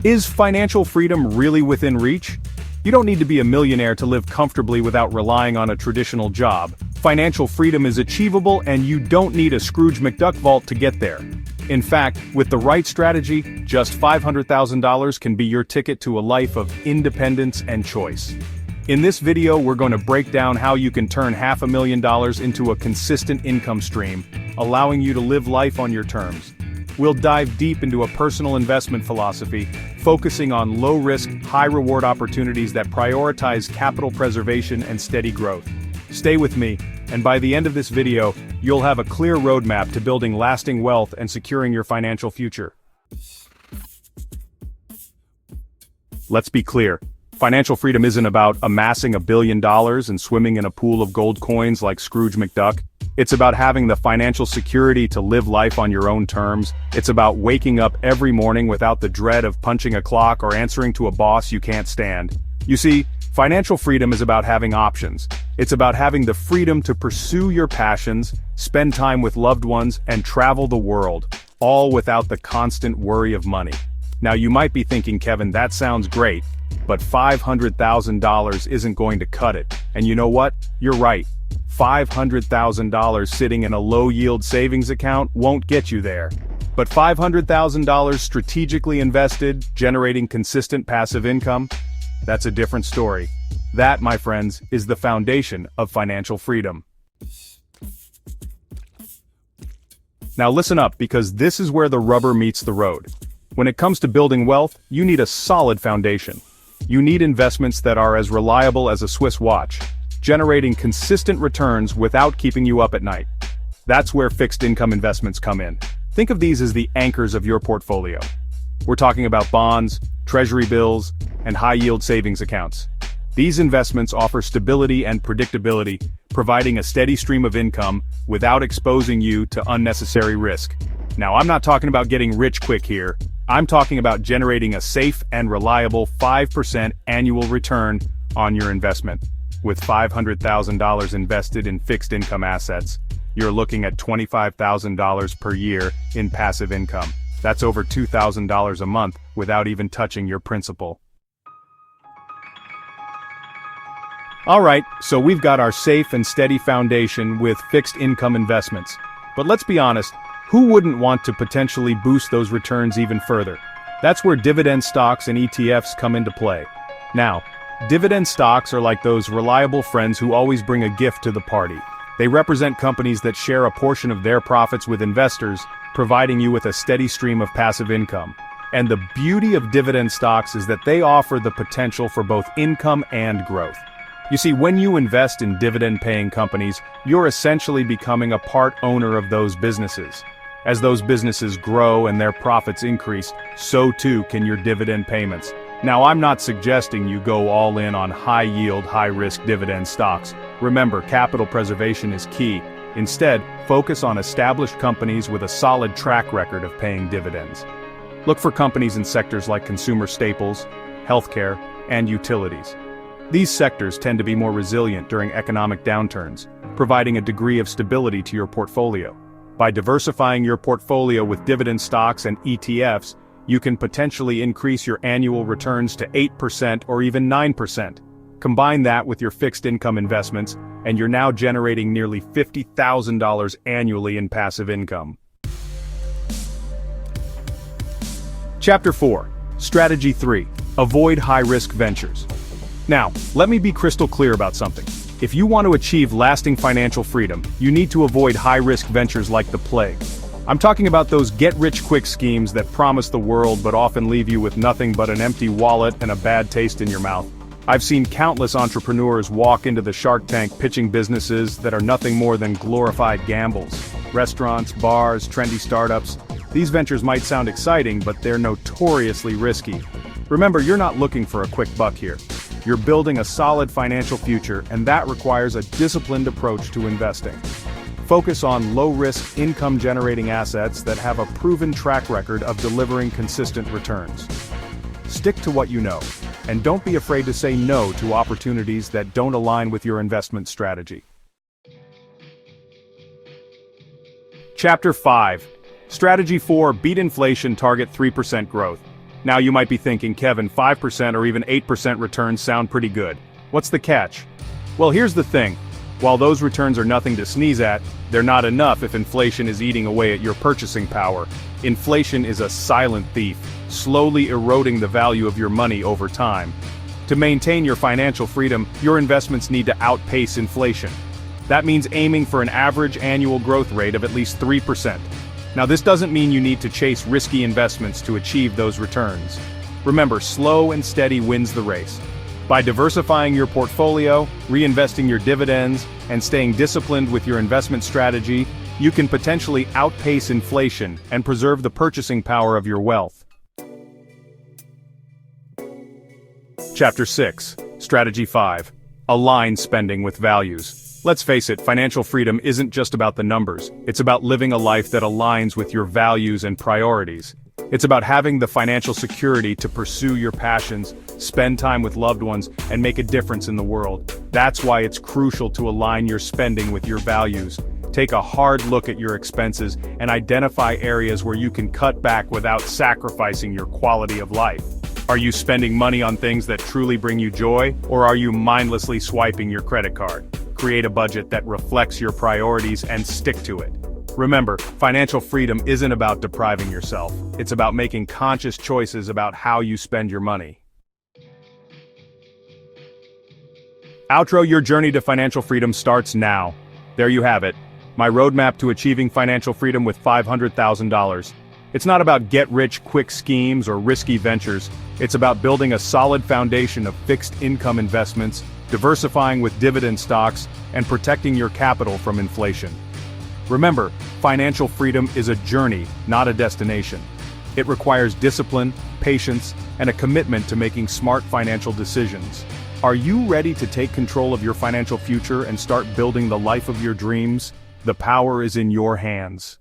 Is financial freedom really within reach? You don't need to be a millionaire to live comfortably without relying on a traditional job. Financial freedom is achievable and you don't need a Scrooge McDuck vault to get there. In fact, with the right strategy, just $500,000 can be your ticket to a life of independence and choice. In this video, we're going to break down how you can turn $500,000 into a consistent income stream, allowing you to live life on your terms. We'll dive deep into a personal investment philosophy, focusing on low-risk, high-reward opportunities that prioritize capital preservation and steady growth. Stay with me, and by the end of this video, you'll have a clear roadmap to building lasting wealth and securing your financial future. Let's be clear. Financial freedom isn't about amassing $1 billion and swimming in a pool of gold coins like Scrooge McDuck. It's about having the financial security to live life on your own terms. It's about waking up every morning without the dread of punching a clock or answering to a boss you can't stand. You see, financial freedom is about having options. It's about having the freedom to pursue your passions, spend time with loved ones, and travel the world, all without the constant worry of money. Now you might be thinking, Kevin, that sounds great, but $500,000 isn't going to cut it. And you know what? You're right. $500,000 sitting in a low-yield savings account won't get you there. But $500,000 strategically invested, generating consistent passive income? That's a different story. That, my friends, is the foundation of financial freedom. Now listen up, because this is where the rubber meets the road. When it comes to building wealth, you need a solid foundation. You need investments that are as reliable as a Swiss watch, generating consistent returns without keeping you up at night. That's where fixed income investments come in. Think of these as the anchors of your portfolio. We're talking about bonds, treasury bills, and high-yield savings accounts. These investments offer stability and predictability, providing a steady stream of income without exposing you to unnecessary risk. Now, I'm not talking about getting rich quick here. I'm talking about generating a safe and reliable 5% annual return on your investment. With $500,000 invested in fixed income assets, you're looking at $25,000 per year in passive income. That's over $2,000 a month without even touching your principal. Alright, so we've got our safe and steady foundation with fixed income investments. But let's be honest, who wouldn't want to potentially boost those returns even further? That's where dividend stocks and ETFs come into play. Now, dividend stocks are like those reliable friends who always bring a gift to the party. They represent companies that share a portion of their profits with investors, providing you with a steady stream of passive income. And the beauty of dividend stocks is that they offer the potential for both income and growth. You see, when you invest in dividend-paying companies, you're essentially becoming a part owner of those businesses. As those businesses grow and their profits increase, so too can your dividend payments. Now, I'm not suggesting you go all in on high-yield, high-risk dividend stocks. Remember, capital preservation is key. Instead, focus on established companies with a solid track record of paying dividends. Look for companies in sectors like consumer staples, healthcare, and utilities. These sectors tend to be more resilient during economic downturns, providing a degree of stability to your portfolio. By diversifying your portfolio with dividend stocks and ETFs, you can potentially increase your annual returns to 8% or even 9%. Combine that with your fixed income investments, and you're now generating nearly $50,000 annually in passive income. Chapter 4. Strategy 3. Avoid high-risk ventures. Now, let me be crystal clear about something. If you want to achieve lasting financial freedom, you need to avoid high-risk ventures like the plague. I'm talking about those get-rich-quick schemes that promise the world but often leave you with nothing but an empty wallet and a bad taste in your mouth. I've seen countless entrepreneurs walk into the Shark Tank pitching businesses that are nothing more than glorified gambles. Restaurants, bars, trendy startups. These ventures might sound exciting, but they're notoriously risky. Remember, you're not looking for a quick buck here. You're building a solid financial future, and that requires a disciplined approach to investing. Focus on low-risk, income-generating assets that have a proven track record of delivering consistent returns. Stick to what you know, and don't be afraid to say no to opportunities that don't align with your investment strategy. Chapter 5. Strategy 4. Beat inflation, target 3% growth. Now you might be thinking, Kevin, 5% or even 8% returns sound pretty good. What's the catch? Well, here's the thing. While those returns are nothing to sneeze at, they're not enough if inflation is eating away at your purchasing power. Inflation is a silent thief, slowly eroding the value of your money over time. To maintain your financial freedom, your investments need to outpace inflation. That means aiming for an average annual growth rate of at least 3%. Now, this doesn't mean you need to chase risky investments to achieve those returns. Remember, slow and steady wins the race. By diversifying your portfolio, reinvesting your dividends, and staying disciplined with your investment strategy, you can potentially outpace inflation and preserve the purchasing power of your wealth. Chapter 6. Strategy 5. Align spending with values. Let's face it, financial freedom isn't just about the numbers. It's about living a life that aligns with your values and priorities. It's about having the financial security to pursue your passions, spend time with loved ones, and make a difference in the world. That's why it's crucial to align your spending with your values. Take a hard look at your expenses and identify areas where you can cut back without sacrificing your quality of life. Are you spending money on things that truly bring you joy, or are you mindlessly swiping your credit card? Create a budget that reflects your priorities and stick to it. Remember, financial freedom isn't about depriving yourself. It's about making conscious choices about how you spend your money. Outro, your journey to financial freedom starts now. There you have it. My roadmap to achieving financial freedom with $500,000. It's not about get-rich-quick schemes or risky ventures. It's about building a solid foundation of fixed income investments, diversifying with dividend stocks, and protecting your capital from inflation. Remember, financial freedom is a journey, not a destination. It requires discipline, patience, and a commitment to making smart financial decisions. Are you ready to take control of your financial future and start building the life of your dreams? The power is in your hands.